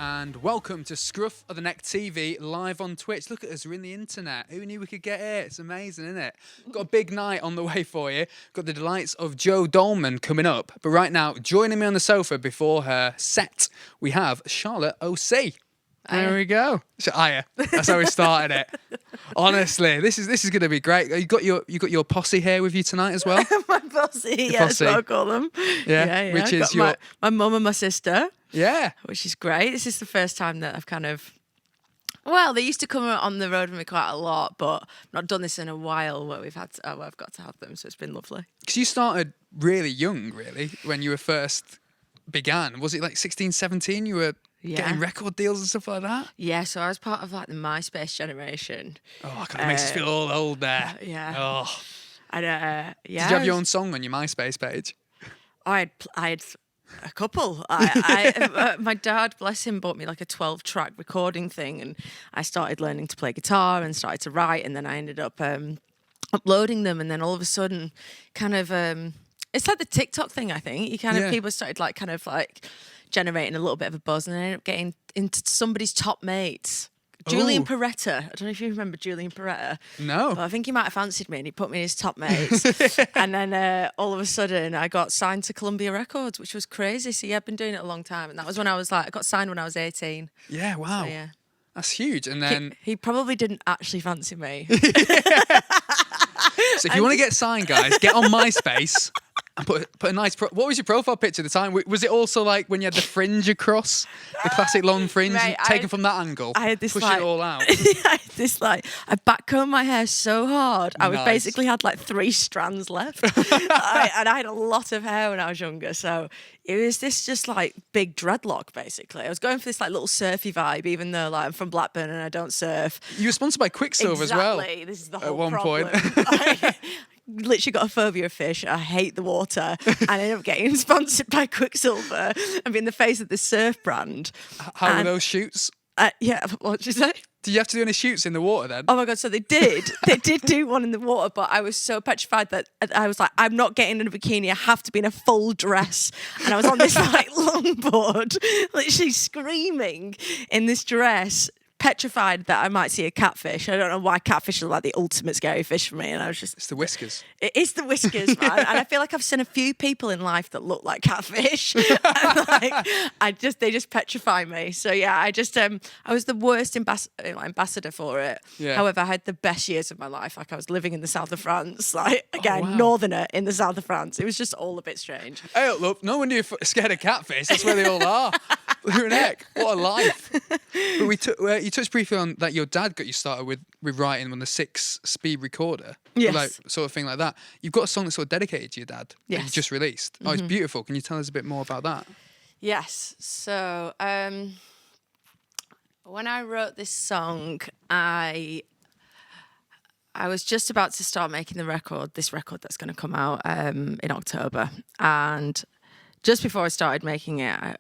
and welcome to Scruff of the Neck TV live on Twitch. Look at us, we're in the internet. Who knew we could get here? It's amazing, isn't it? Got a big night on the way for you. Got the delights of Joe Dolman coming up. But right now, joining me on the sofa before her set, we have Charlotte O.C. There we go. Aya. That's how we started it. Honestly, this is going to be great. You got your posse here with you tonight as well. My posse, Your that's what I call them. Yeah. Which is got my mum and my sister. Yeah. Which is great. This is the first time that I've kind of. Well, they used to come on the road with me quite a lot, but I've not done this in a while where I've got to have them, so it's been lovely. Because you started really young, really, when you were first began. Was it like 16, 17? You were getting record deals and stuff like that? Yeah, so I was part of like the MySpace generation. Oh, God, it makes us feel all old there. Yeah. Oh. And, yeah. Did you have your own song on your MySpace page? I had a couple. My dad, bless him, bought me like a 12-track recording thing, and I started learning to play guitar and started to write, and then I ended up uploading them, and then all of a sudden, kind of, it's like the TikTok thing, I think. People started like generating a little bit of a buzz, and I ended up getting into somebody's top mates. Julian Peretta. I don't know if you remember Julian Peretta. No. But I think he might have fancied me and he put me in his top mates. And then all of a sudden I got signed to Columbia Records, which was crazy. So yeah, I've been doing it a long time. And that was when I got signed when I was 18. Yeah, wow. So, yeah. That's huge. And then He probably didn't actually fancy me. So if you want to get signed, guys, get on MySpace and put a nice. What was your profile picture at the time? Was it also like when you had the fringe across, the classic long fringe, Mate, taken from that angle? I had this push like, it all out. I backcombed my hair so hard. I Nice. basically had like 3 strands left. And I had a lot of hair when I was younger. So it was this just like big dreadlock, basically. I was going for this like little surfy vibe, even though like I'm from Blackburn and I don't surf. You were sponsored by Quicksilver as well. Exactly. This is the whole at one problem. point. I literally got a phobia of fish. I hate the water. And I ended up getting sponsored by Quicksilver and being the face of this surf brand. How were those shoots? Yeah, what did you say? Did you have to do any shoots in the water then? Oh my God, so they did. They did do one in the water, but I was so petrified that I was like, I'm not getting in a bikini. I have to be in a full dress. And I was on this like longboard, literally screaming in this dress, petrified that I might see a catfish. I don't know why catfish are like the ultimate scary fish for me. And I was just... It's the whiskers. It is the whiskers, man. And I feel like I've seen a few people in life that look like catfish. And like, they just petrify me. So yeah, I was the worst ambassador for it. Yeah. However, I had the best years of my life. Like I was living in the south of France, like again, wow. northerner in the south of France. It was just all a bit strange. Hey, look, no wonder you're scared of catfish. That's where they all are. Look at heck. What a life. But you touched briefly on that your dad got you started with writing on the 6-speed recorder. Yes. Like, sort of thing like that. You've got a song that's sort of dedicated to your dad. That you Yes. just released. Oh, it's beautiful. Can you tell us a bit more about that? Yes. So when I wrote this song, I was just about to start making this record that's going to come out in October. And just before I started making it,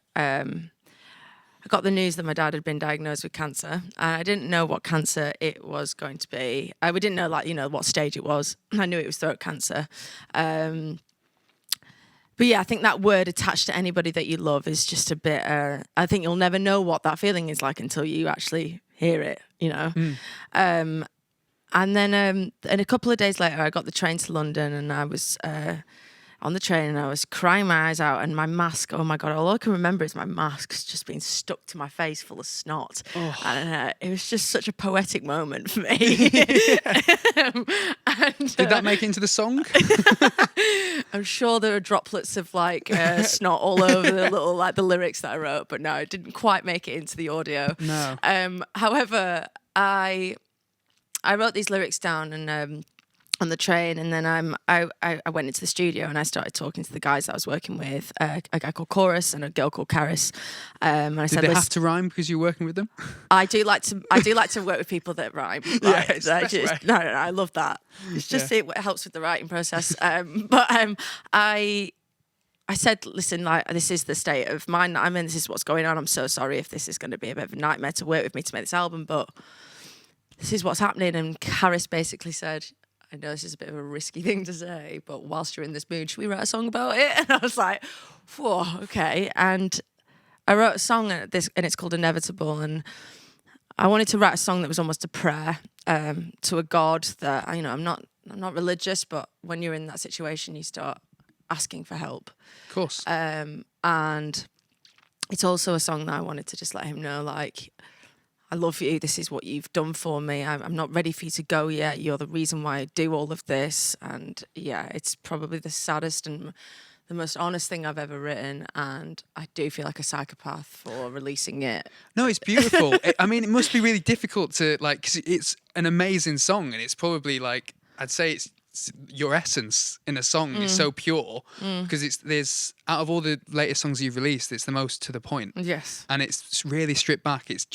I got the news that my dad had been diagnosed with cancer. And I didn't know what cancer it was going to be. We didn't know, what stage it was. I knew it was throat cancer. But yeah, I think that word attached to anybody that you love is just a bit... I think you'll never know what that feeling is like until you actually hear it, And then and a couple of days later, I got the train to London and I was... on the train and I was crying my eyes out and my mask, oh my God, all I can remember is my mask just being stuck to my face full of snot. Oh. And it was just such a poetic moment for me. Did that make it into the song? I'm sure there are droplets of snot all over the lyrics that I wrote, but no, it didn't quite make it into the audio. No. However, I wrote these lyrics down and on the train, and then I went into the studio and I started talking to the guys that I was working with, a guy called Chorus and a girl called Caris. And I Did they have to rhyme because you're working with them? I do like to work with people that rhyme. Yeah, it's the best way. No, I love that. It's just it helps with the writing process. I said, listen, this is the state of mind that I'm in. This is what's going on. I'm so sorry if this is going to be a bit of a nightmare to work with me to make this album, but this is what's happening. And Caris basically said, I know this is a bit of a risky thing to say, but whilst you're in this mood, should we write a song about it? And I was like, whoa, okay. And I wrote a song and it's called Inevitable, and I wanted to write a song that was almost a prayer to a God that I'm not religious, but when you're in that situation, you start asking for help. Of course. And it's also a song that I wanted to just let him know, like, I love you. This is what you've done for me. I'm not ready for you to go yet. You're the reason why I do all of this. And yeah, it's probably the saddest and the most honest thing I've ever written. And I do feel like a psychopath for releasing it. No, it's beautiful. I mean, it must be really difficult to, like, 'cause it's an amazing song, and it's probably like, I'd say it's your essence in a song is so pure because there's out of all the latest songs you've released, it's the most to the point. Yes. And it's really stripped back. It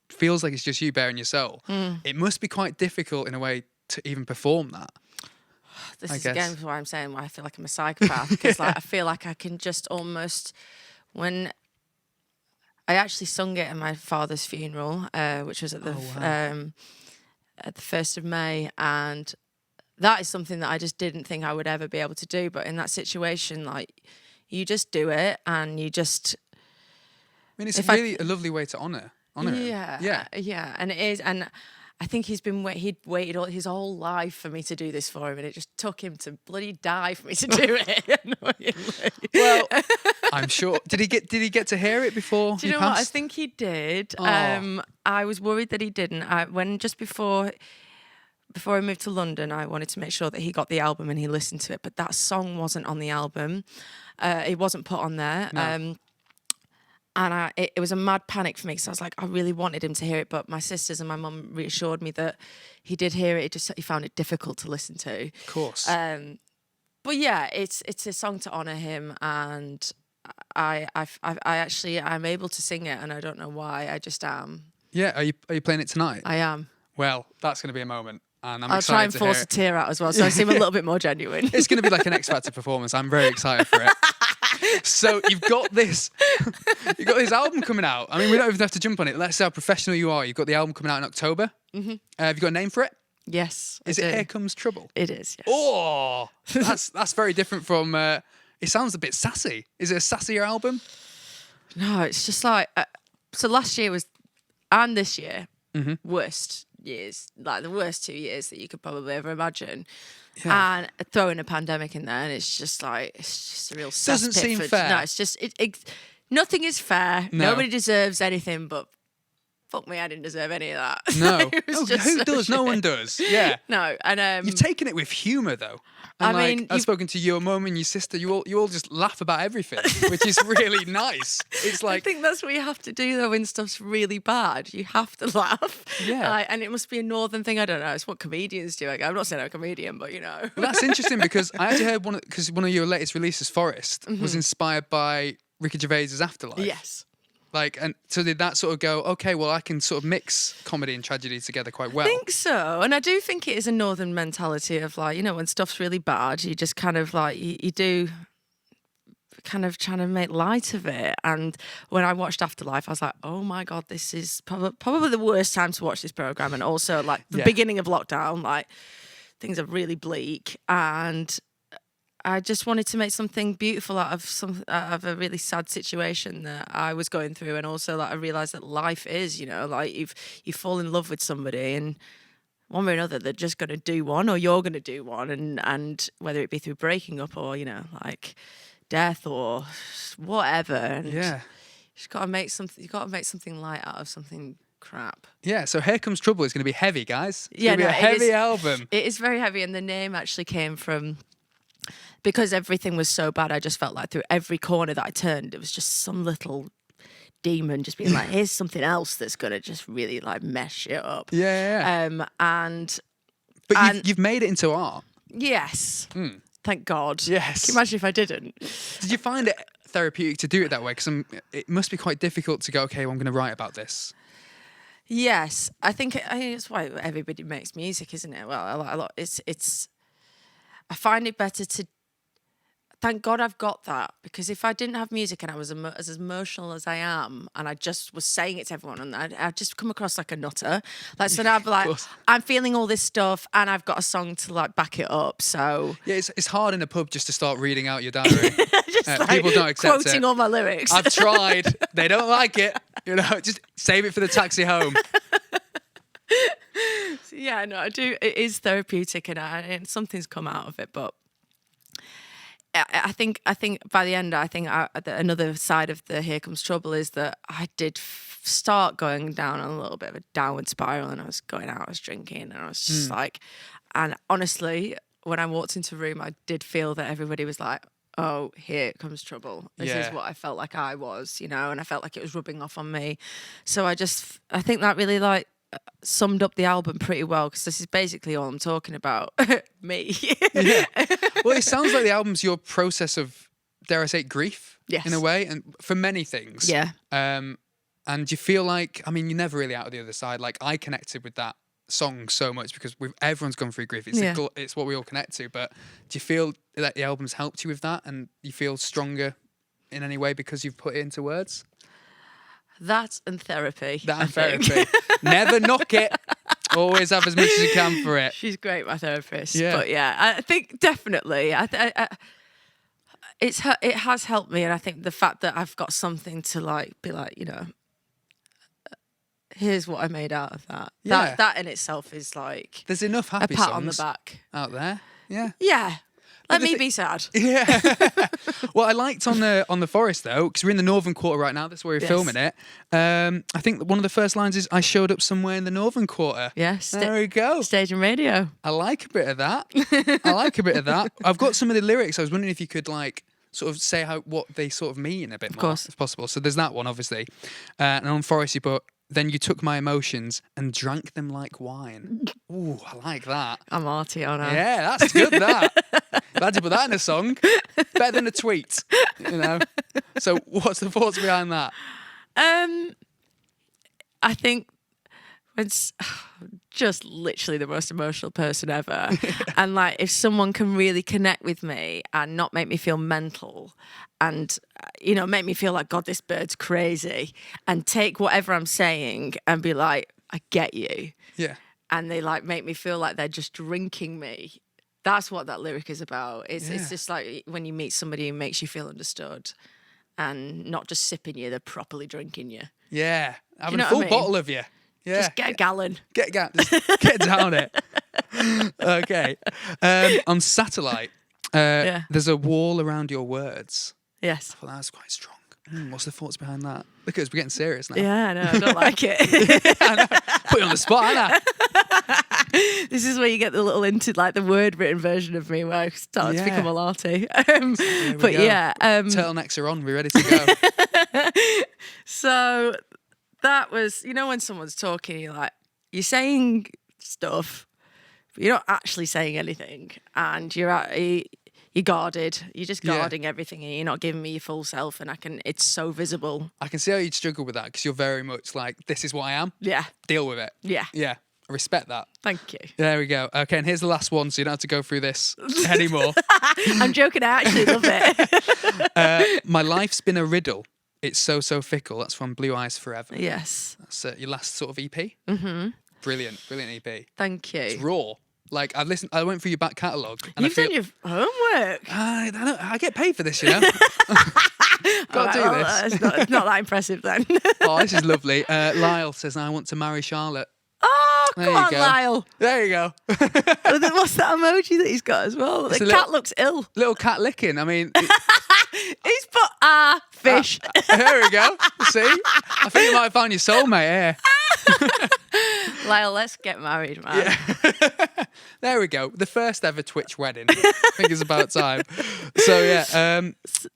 feels like it's just you bearing your soul. It must be quite difficult in a way to even perform that. This I is guess. again why I'm saying why I feel like I'm a psychopath, because like I feel like I can just almost, when I actually sung it at my father's funeral, which was at the at the 1st of May, and that is something that I just didn't think I would ever be able to do. But in that situation, like, you just do it, and you just. I mean, it's If really a lovely way to honour him. Yeah, and it is, and I think he'd waited all his whole life for me to do this for him, and it just took him to bloody die for me to do it. Annoyingly. Well, I'm sure. Did he get to hear it before Do you he know what? I passed? think he did. Oh. I was worried that he didn't. Just before I moved to London, I wanted to make sure that he got the album and he listened to it. But that song wasn't on the album. It wasn't put on there. No. And it was a mad panic for me, because I was like, I really wanted him to hear it, but my sisters and my mum reassured me that he did hear it. He found it difficult to listen to. Of course. But yeah, it's a song to honour him, and I'm able to sing it, and I don't know why. I just am. Yeah. Are you playing it tonight? I am. Well, that's going to be a moment, and I'm I'll excited try and to force hear a it. tear out as well, so I seem a little bit more genuine. It's going to be like an X Factor performance. I'm very excited for it. So you've got this album coming out. I mean, we don't even have to jump on it. Let's say how professional you are. You've got the album coming out in October. Mm-hmm. Have you got a name for it? Yes. Is it Here Comes Trouble? It is, yes. Oh, that's very different from. It sounds a bit sassy. Is it a sassier album? No, it's just like so. Last year and this year, worst years, like the worst 2 years that you could probably ever imagine. Yeah. And throw in a pandemic in there, and it's just a real Doesn't seem cesspit. fair. No, it's just nothing is fair. No. Nobody deserves anything, but fuck me, I didn't deserve any of that. No. It was Oh, just who so does? No shit. one does. Yeah. No, and You've taken it with humour, though. And I mean, I've spoken to your mum and your sister. You all just laugh about everything, which is really nice. It's I like, think that's what you have to do though when stuff's really bad. You have to laugh. Yeah. And it must be a northern thing. I don't know. It's what comedians do. I'm not saying I'm a comedian, but you know. well, that's interesting because I actually heard one of your latest releases, Forest, was inspired by Ricky Gervais's Afterlife. Yes. Like, and so did that sort of go, okay, well, I can sort of mix comedy and tragedy together quite well. I think so. And I do think it is a northern mentality of like, you know, when stuff's really bad, you just kind of like, you do kind of trying to make light of it. And when I watched Afterlife, I was like, oh my God, this is probably the worst time to watch this programme. And also like the beginning of lockdown, like things are really bleak. And I just wanted to make something beautiful out of a really sad situation that I was going through, and also like I realised that life is, you know, like you fall in love with somebody, and one way or another they're just going to do one, or you're going to do one, and whether it be through breaking up or, you know, like death or whatever, and Yeah. you've got to make something light out of something crap. Yeah, so Here Comes Trouble is going to be heavy, guys. It's Yeah, going to be a no, it heavy is- album. It is very heavy, and the name actually came from. Because everything was so bad, I just felt like through every corner that I turned, it was just some little demon just being like, here's something else that's going to just really like mess shit up. Yeah. And You've made it into art. yes, thank God. Yes. Can you imagine if I didn't? Did you find it therapeutic to do it that way? Because it must be quite difficult to go, okay, well, I'm going to write about this. Yes, I think it's why everybody makes music, isn't it? Well, a lot. It's. I find it better to thank God I've got that, because if I didn't have music and I was as emotional as I am and I just was saying it to everyone, and I'd just come across like a nutter. Like, so now I'd be like, course. I'm feeling all this stuff and I've got a song to like back it up. So Yeah, it's hard in a pub just to start reading out your diary. just like People don't accept quoting it. all my lyrics. I've tried. They don't like it. You know, just save it for the taxi home. Yeah, no, I do. It is therapeutic, and something's come out of it. But I think by the end, another side of the Here Comes Trouble is that I did start going down on a little bit of a downward spiral, and I was going out, I was drinking, and I was just like, and honestly, when I walked into a room, I did feel that everybody was like, oh, here comes trouble. This is what I felt like I was, and I felt like it was rubbing off on me. So I think that really like summed up the album pretty well, because this is basically all I'm talking about. Me. Yeah. Well, it sounds like the album's your process of, dare I say, grief. Yes. In a way, and for many things. Yeah. And you feel like, I mean, you're never really out of the other side. Like, I connected with that song so much because everyone's gone through grief. It's what we all connect to. But do you feel that the album's helped you with that, and you feel stronger in any way because you've put it into words? That and therapy. Therapy. Never knock it. Always have as much as you can for it. She's great, my therapist. Yeah. But yeah, I think definitely. It has helped me, and I think the fact that I've got something to like be like, here's what I made out of that. Yeah. That in itself is like There's enough happy a pat songs on the back out there. Yeah. Yeah. Let me be sad. Yeah. Well, I liked on the forest though, because we're in the Northern Quarter right now. That's where we're filming it. I think one of the first lines is, "I showed up somewhere in the Northern Quarter." Yes. There we go. Stage and radio. I like a bit of that. I've got some of the lyrics. I was wondering if you could like sort of say what they sort of mean a bit more, course. if possible. So there's that one, obviously. And on forest you put, "Then you took my emotions and drank them like wine." Ooh, I like that. I'm arty on her. Yeah, that's good, that. Glad to put that in a song. Better than a tweet, So what's the thoughts behind that? I think it's just literally the most emotional person ever. And like, if someone can really connect with me and not make me feel mental and, make me feel like, God, this bird's crazy, and take whatever I'm saying and be like, I get you. Yeah. And they like make me feel like they're just drinking me. That's what that lyric is about. It's just like when you meet somebody who makes you feel understood and not just sipping you, they're properly drinking you. Yeah. Having know a full what I mean? bottle of you. Yeah. Just get a gallon. Just get down it. Okay. On Satellite, there's a wall around your words. Yes. I thought that was quite strong. What's the thoughts behind that? Look at us, we're getting serious now. Yeah, I know. I don't like it. I know. Put you on the spot, Anna. This is where you get the little the word written version of me where I start to become a larty. But go. yeah. Turtlenecks are on, we're ready to go. So that was, when someone's talking, you're saying stuff, but you're not actually saying anything. And you're guarded. You're just guarding everything, and you're not giving me your full self. And it's so visible. I can see how you'd struggle with that, because you're very much like, this is what I am. Yeah. Deal with it. Yeah. Yeah. I respect that. Thank you. There we go. Okay, and here's the last one, so you don't have to go through this anymore. I'm joking. I actually love it. My life's been a riddle. It's so fickle. That's from Blue Eyes Forever. Yes. That's your last sort of EP. Mm-hmm. Brilliant EP. Thank you. It's raw. Like I went through your back catalogue. And You've done your homework. I get paid for this, Got to do this. It's not that impressive then. Oh, this is lovely. Lyle says, "I want to marry Charlotte." Oh, There come you on, go. Lyle. There you go. What's that emoji that he's got as well? The cat looks ill. Little cat licking. I mean, He's put fish. there we go. See? I think you might have found your soulmate here. Lyle, let's get married, man. Yeah. There we go. The first ever Twitch wedding. I think it's about time. So yeah,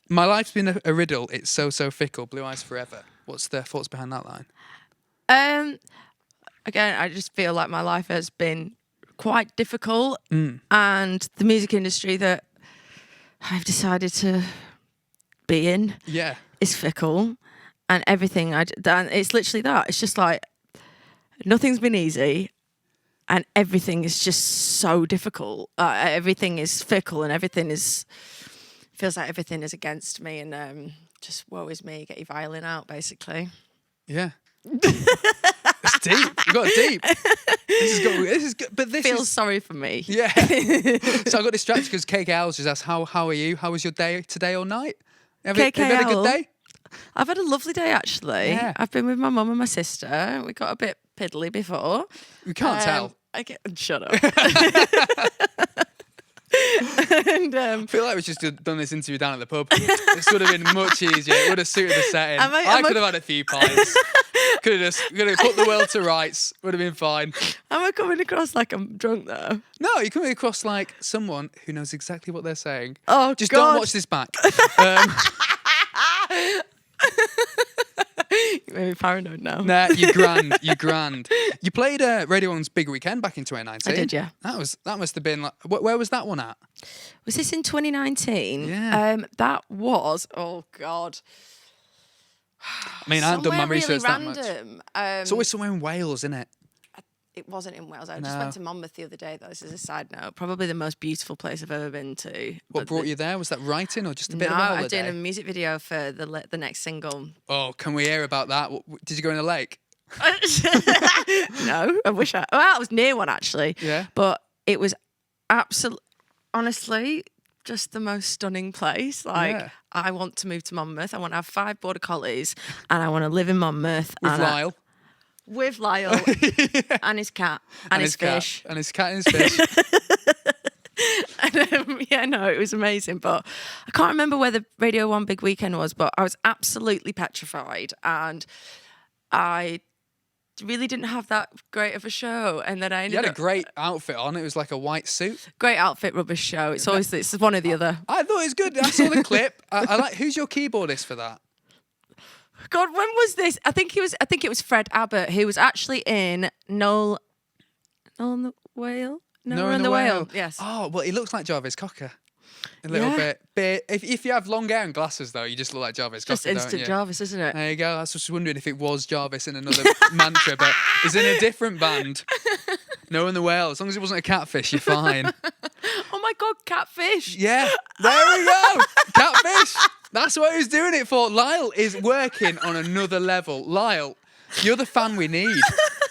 my life's been a riddle. It's so fickle. Blue Eyes Forever. What's the thoughts behind that line? Again, I just feel like my life has been quite difficult, and the music industry that I've decided to be in is fickle, and everything and it's literally that. It's just like nothing's been easy, and everything is just so difficult. Everything is fickle, and everything is feels like everything is against me, and just woe is me. Get your violin out, basically. Yeah. It's deep. You got deep. This is good. But this Feels sorry for me. Yeah. So I got distracted because KK Owls just asked, how are you? How was your day today or night? Have you had a good day? I've had a lovely day, actually. Yeah. I've been with my mum and my sister. We got a bit piddly before. We can't tell. Shut up. And, I feel like we just done this interview down at the pub. This would have been much easier. It would have suited the setting. I could have had a few pints. Could have put the world to rights. Would have been fine. Am I coming across like I'm drunk though? No, you're coming across like someone who knows exactly what they're saying. Oh, just God. don't watch this back. You made me paranoid now. Nah, you're grand. You're grand. You played Radio 1's Big Weekend back in 2019. I did, yeah. That must have been like. Where was that one at? Was this in 2019? Yeah. That was. Oh God. I mean, I haven't done my research that much. It's always somewhere in Wales, isn't it? It wasn't in Wales. I just went to Monmouth the other day, though. This is a side note. Probably the most beautiful place I've ever been to. What brought you there? Was that writing or just a bit of a holiday? No, I'm doing a music video for the next single. Oh, can we hear about that? Did you go in a lake? No, I wish I... Well, I was near one, actually. Yeah. But it was honestly, just the most stunning place. Like, Yeah. I want to move to Monmouth. I want to have 5 border collies and I want to live in Monmouth. With Lyle? With Lyle and his cat and his fish. And his cat and his fish. And, yeah, no, it was amazing. But I can't remember where the Radio 1 Big Weekend was, but I was absolutely petrified. And I really didn't have that great of a show. And then I ended You had up... a great outfit on. It was like a white suit. Great outfit, rubbish show. It's one or the other. I thought it was good. I saw the clip. I like. Who's your keyboardist for that? God, when was this? I think it was Fred Abbott, who was actually in Noel and the Whale. Noel and the Whale. Yes. Oh well, he looks like Jarvis Cocker. A little bit. If you have long hair and glasses, though, you just look like Jarvis Cocker, Just instant don't you? Jarvis, isn't it? There you go. I was just wondering if it was Jarvis in another mantra, but he's in a different band. Noel and the Whale. As long as it wasn't a catfish, you're fine. Oh my God, catfish. Yeah. There we go. Catfish. That's what he was doing it for. Lyle is working on another level. Lyle, you're the fan we need.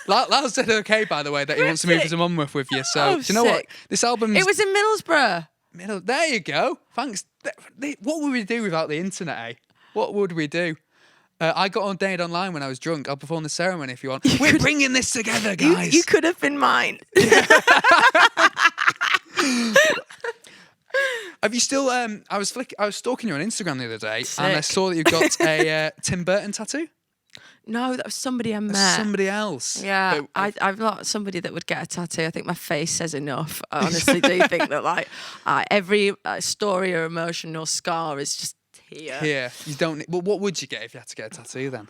Lyle said okay, by the way, that he wants to move to Monmouth with you. So, do you know what? This album's... It was in Middlesbrough. There you go. Thanks. What would we do without the internet, eh? What would we do? I got ordained online when I was drunk. I'll perform the ceremony if you want. We're bringing this together, guys. You could have been mine. Have you still? I was stalking you on Instagram the other day, and I saw that you've got a Tim Burton tattoo. No, that was somebody I met. Somebody else. Yeah, I've got somebody that would get a tattoo. I think my face says enough. I honestly do think that like every story or emotion or scar is just here. Here, you don't. Well, what would you get if you had to get a tattoo then?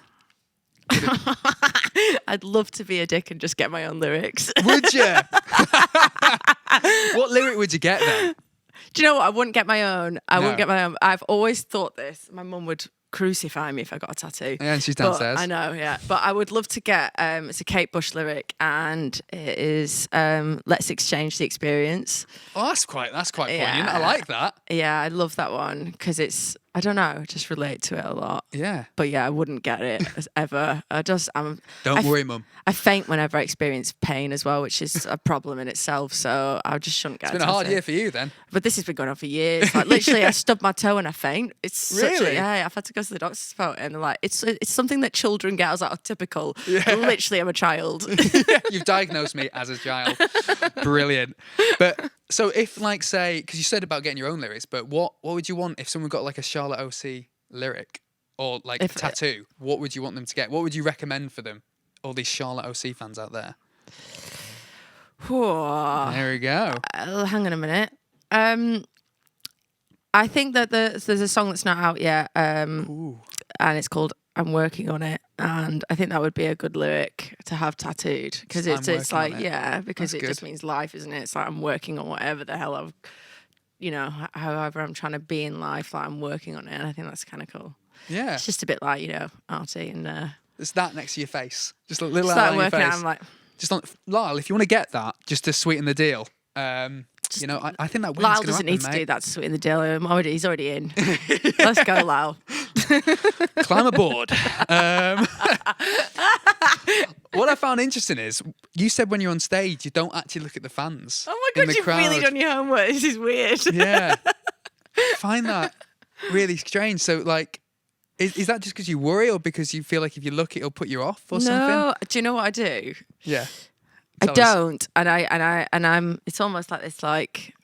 I'd love to be a dick and just get my own lyrics. Would you? What lyric would you get then? Do you know what? I wouldn't get my own. I wouldn't get my own. I've always thought this. My mum would crucify me if I got a tattoo. Yeah, and she's downstairs. I know, yeah. But I would love to get, it's a Kate Bush lyric, and it is, let's exchange the experience. Oh, that's quite poignant. I like that. Yeah, I love that one because it's, I don't know, I just relate to it a lot. Yeah. But yeah, I wouldn't get it ever. Don't worry, Mum. I faint whenever I experience pain as well, which is a problem in itself. So I just shouldn't get it. It's been a hard year for you then. But this has been going on for years. Like literally, I stubbed my toe and I faint. It's really? Yeah, I've had to go to the doctors about it, and they're like, it's something that children get. I was like, oh, typical. Yeah. Literally, I'm a child. You've diagnosed me as a child. Brilliant. But so if like say, because you said about getting your own lyrics, but what would you want if someone got like a Charlotte OC lyric or like a tattoo? What would you want them to get? What would you recommend for them? All these Charlotte OC fans out there. There we go. Hang on a minute. I think that there's a song that's not out yet, and it's called "I'm Working on It," and I think that would be a good lyric to have tattooed because it's like because That's it just means life, isn't it? It's like I'm working on whatever the hell I've, however I'm trying to be in life, like I'm working on it, and I think that's kind of cool. Yeah, it's just a bit like arty and. It's that next to your face, just a little start outline on your working face. out, I'm like, just on Lyle, if you want to get that, just to sweeten the deal, You know, I think that wind's Lyle going to doesn't happen, need to mate. do that to sweeten the deal. He's already in. Let's go, Lyle. Climb aboard. What I found interesting is you said when you're on stage, you don't actually look at the fans. Oh my in God, the you've crowd. really done your homework. This is weird. Yeah. I find that really strange. So, like, is that just because you worry or because you feel like if you look, it'll put you off or something? No, do you know what I do? Yeah. I Tell us. don't, and I'm. It's almost like this. Like,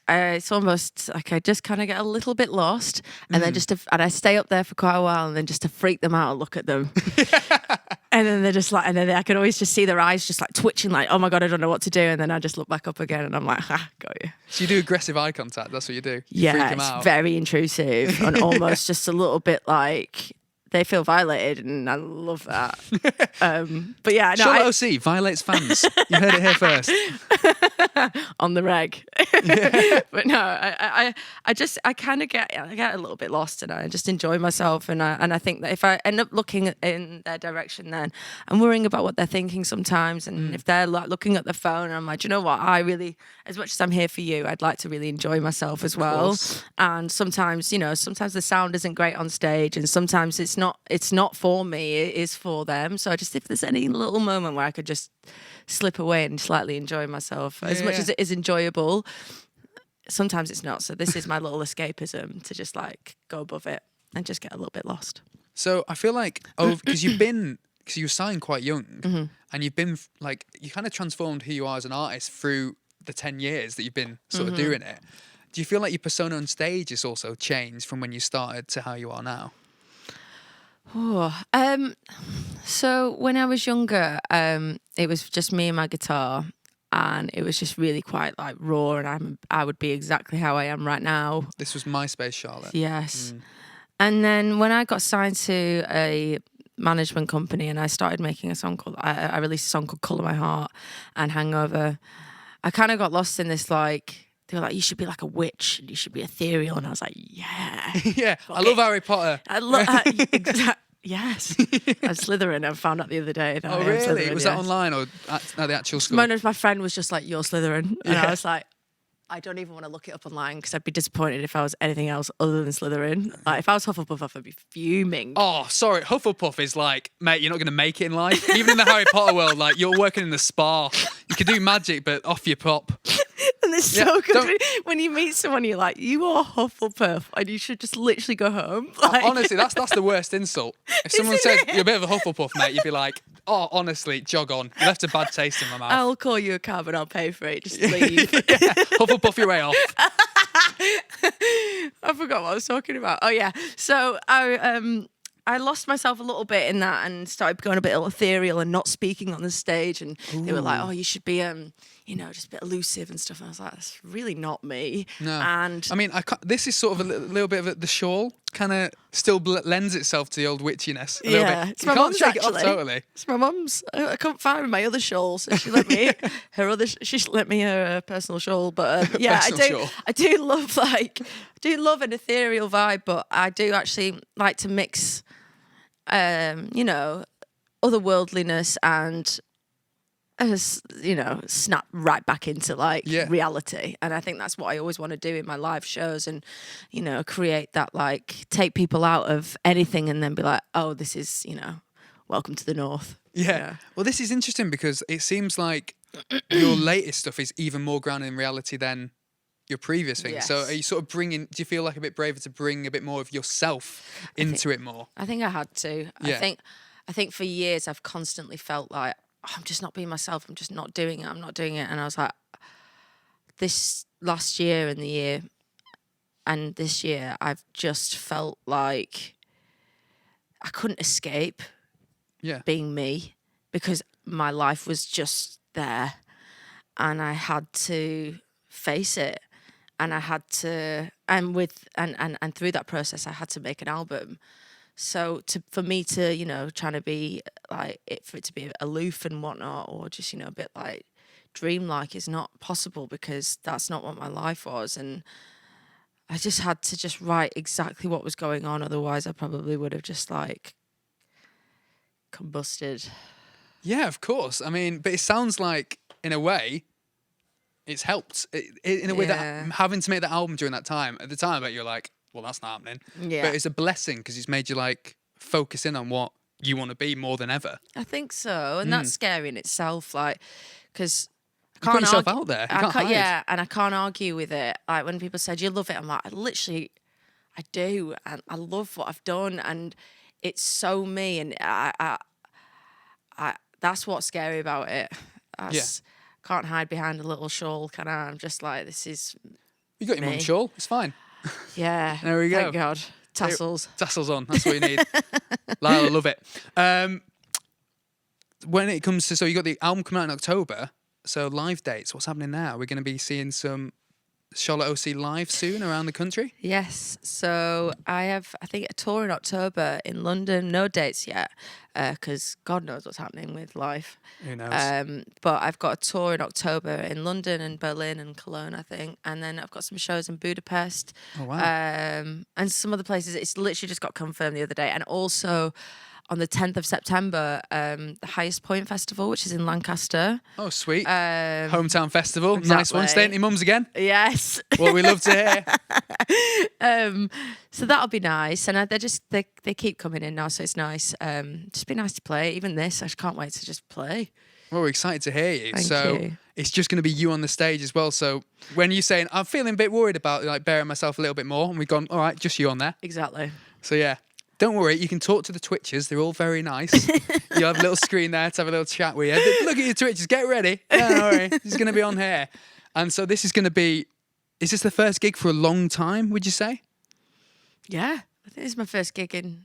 it's almost like I just kind of get a little bit lost, and then and I stay up there for quite a while, and then just to freak them out, look at them, and then they're just like, and then I can always just see their eyes just like twitching, like, oh my God, I don't know what to do, and then I just look back up again, and I'm like, got you. So you do aggressive eye contact. That's what you do. You freak Yeah, them it's out. very intrusive and almost just a little bit like they feel violated, and I love that. But yeah, no, Charlotte OC violates fans. You heard it here first. on the reg. But no, I kind of get a little bit lost, and I just enjoy myself, and I think that if I end up looking in their direction, then I'm worrying about what they're thinking sometimes, and if they're like looking at the phone, I'm like, do you know what? I really, as much as I'm here for you, I'd like to really enjoy myself as well. course. And sometimes, sometimes the sound isn't great on stage, and sometimes it's not for me, it is for them. So if there's any little moment where I could just slip away and slightly enjoy myself, as much as it is enjoyable, sometimes it's not. So this is my little escapism to just like go above it and just get a little bit lost. So I feel like, because you were signed quite young, and you've been like, you kind of transformed who you are as an artist through the 10 years that you've been sort of doing it. Do you feel like your persona on stage has also changed from when you started to how you are now? So when I was younger, it was just me and my guitar, and it was just really quite like raw, and I would be exactly how I am right now. This was MySpace, Charlotte. Yes. And then when I got signed to a management company and I started making a song called, I released a song called Colour My Heart and Hangover, I kind of got lost in this, like, they were like, you should be like a witch and you should be ethereal. And I was like, yeah. Yeah, I love Harry Potter. I love yes. I'm Slytherin. I found out the other day that I am really? Slytherin, Was yes. that online or at the actual school? My friend was just like, you're Slytherin. And I was like, I don't even want to look it up online because I'd be disappointed if I was anything else other than Slytherin. Like, if I was Hufflepuff, I'd be fuming. Oh, sorry. Hufflepuff is like, mate, you're not going to make it in life. Even in the Harry Potter world, like, you're working in the spa. You can do magic, but off your pop. And it's so good when you meet someone, you're like, you are Hufflepuff, and you should just literally go home. Like, honestly, that's the worst insult. If someone says you're a bit of a Hufflepuff, mate, you'd be like, oh, honestly, jog on. You left a bad taste in my mouth. I'll call you a cab and I'll pay for it. Just leave. Hufflepuff your way off. I forgot what I was talking about. Oh yeah. So I lost myself a little bit in that and started going a bit ethereal and not speaking on the stage. And they were like, oh, you should be, just a bit elusive and stuff. And I was like, that's really not me. No. And I mean, this is sort of a little bit of the shawl kind of still lends itself to the old witchiness a little bit. It's You my can't mum's shake it off actually. totally. It's my mum's. I couldn't find my other shawl, so she let me she let me her personal shawl. But yeah, Personal shawl. I do love an ethereal vibe, but I do actually like to mix, otherworldliness and snap right back into reality. And I think that's what I always want to do in my live shows, and create that, like, take people out of anything and then be like, oh, this is welcome to the North. Yeah. Well, this is interesting because it seems like your latest stuff is even more grounded in reality than your previous thing. Yes. So are you sort of do you feel like a bit braver to bring a bit more of yourself into it more? I think I had to. Yeah. I think for years I've constantly felt like, I'm just not being myself. I'm just not doing it. I'm not doing it. And I was like, this last year and this year, I've just felt like I couldn't escape being me, because my life was just there and I had to face it. And I had to, and through that process, I had to make an album. So for me to, trying to be like for it to be aloof and whatnot, or just, a bit like dreamlike, is not possible, because that's not what my life was. And I just had to just write exactly what was going on. Otherwise I probably would have just like combusted. Yeah, of course. I mean, but it sounds like in a way, it's helped in a way that having to make that album during that time. At the time, I bet you're like, well, that's not happening. Yeah. But it's a blessing because it's made you like focus in on what you want to be more than ever. I think so, and that's scary in itself. Like, because You put yourself out there. You can't hide. Yeah, and I can't argue with it. Like when people said you love it, I'm like, I do, and I love what I've done, and it's so me, and I that's what's scary about it. Can't hide behind a little shawl, can I? I'm just like, this is. You got your mum's shawl. It's fine. Yeah. There we go. Thank God. Tassels. Tassels on. That's what you need. Lyle, I love it. When it comes to, so you got the album coming out in October. So live dates, what's happening now? We're going to be seeing some Charlotte OC live soon around the country. Yes. So I think, a tour in October in London. No dates yet, because God knows what's happening with life. Who knows? But I've got a tour in October in London and Berlin and Cologne, I think. And then I've got some shows in Budapest. Oh, wow. And some other places. It's literally just got confirmed the other day. And also on the 10th of September, the Highest Point Festival, which is in Lancaster. Oh, sweet. Hometown festival. Exactly. Nice one. Staying at your mum's again. Yes. What we love to hear. So that'll be nice. And they keep coming in now, so it's nice. Just be nice to play. Even this, I just can't wait to just play. Well, we're excited to hear you. Thank so you. It's just going to be you on the stage as well. So when you're saying, I'm feeling a bit worried about like bearing myself a little bit more, and we've gone, all right, just you on there. Exactly. So yeah. Don't worry, you can talk to the Twitchers. They're all very nice. You'll have a little screen there to have a little chat with you. Look at your Twitchers, get ready. Don't worry, he's going to be on here. And so this is going to be, is this the first gig for a long time, would you say? Yeah, I think this is my first gig in.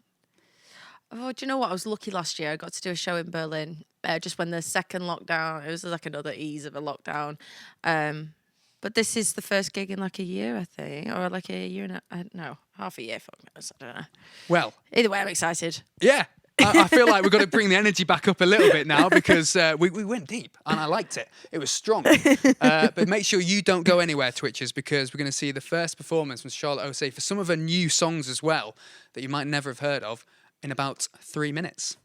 Oh, do you know what? I was lucky last year. I got to do a show in Berlin just when the second lockdown, it was like another ease of a lockdown. But this is the first gig in like a year, I think, or like a year and half a year. Fuck knows, I don't know. Well, either way, I'm excited. Yeah, I feel like we've got to bring the energy back up a little bit now because we went deep and I liked it. It was strong. But make sure you don't go anywhere, Twitchers, because we're going to see the first performance from Charlotte OC for some of her new songs as well that you might never have heard of in about 3 minutes.